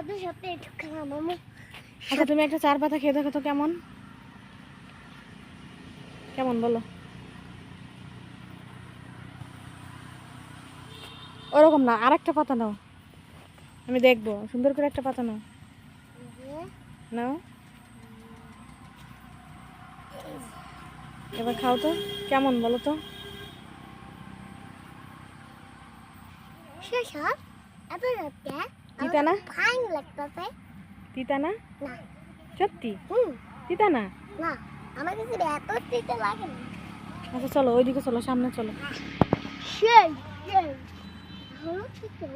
সাথে সাথে একটু খেলাম মামু। আচ্ছা তুমি একটা চার পাতা খেয়ে দেখো তো কেমন কেমন বলো। ওরকম না, আর একটা পাতা নাও, আমি দেখবো। সুন্দর করে একটা পাতা নাও, নাও এবার খাও তো কেমন বলো তো। তিতা না? তিতা না? সত্যি তিতা না? আমার কাছে এত তিতা লাগে না। আচ্ছা চলো ওইদিকে চলো, সামনে চলো। সেই হলো তিতা।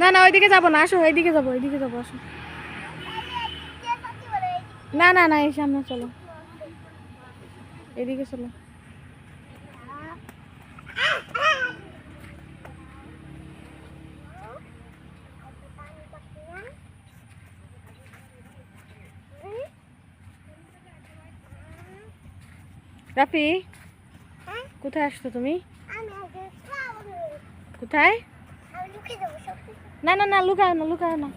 না না ওইদিকে যাবো না, আসো এইদিকে যাবো, এইদিকে যাবো, আসো। না না না এই সামনে চলো, এইদিকে চলো। রাফি কোথায় আসছো তুমি? কোথায়? না না না লুকাও না, লুকাও না।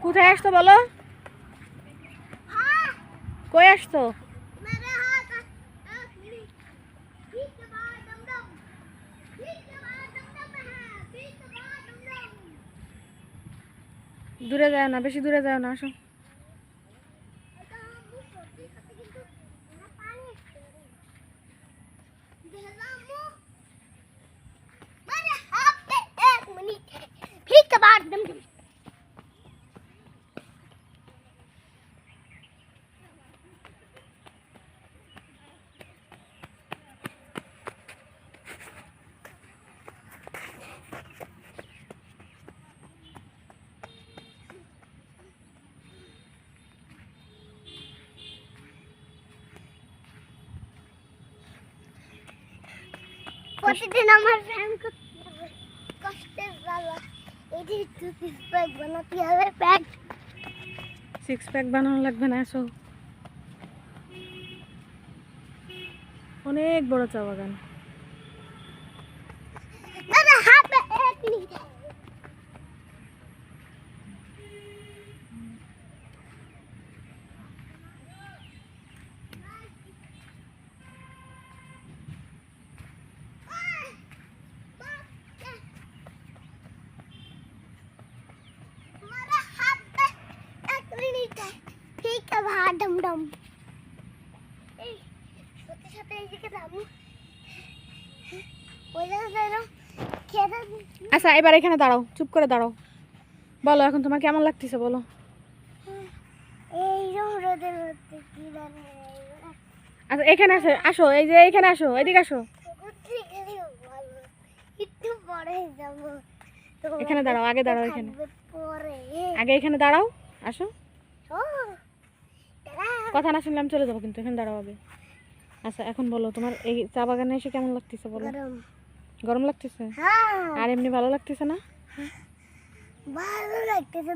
কোথায় আসতো বলো? কই আসতো? দূরে যাও না, বেশি দূরে যাও না, আসো। প্রতিদিন আমার ফ্যান কষ্টের জ্বালা। এটি একটু সিক্স প্যাক বানাতে হবে। প্যাক সিক্স প্যাক বানানো লাগবে না, আসো। অনেক বড় চা বাগান। দাদা হাতে এক মিনিট। আচ্ছা এবার এখানে দাঁড়াও, চুপ করে দাঁড়াও, বলো এখন তোমার কেমন লাগতেছে বলো। আচ্ছা এখানে আসো, আসো এই যে এইখানে আসো, এদিকে আসো। এখানে দাঁড়াও, আগে দাঁড়াও, এখানে আগে এখানে দাঁড়াও, আসো। কথা না শুনলে আমি চলে যাবো কিন্তু, এখানে দাঁড়াও আগে। আচ্ছা এখন বলো তোমার এই চা বাগানে এসে কেমন লাগতেছে বলো। গরম লাগতেছে? আর এমনি ভালো লাগতেছে না? ভালো লাগতেছে।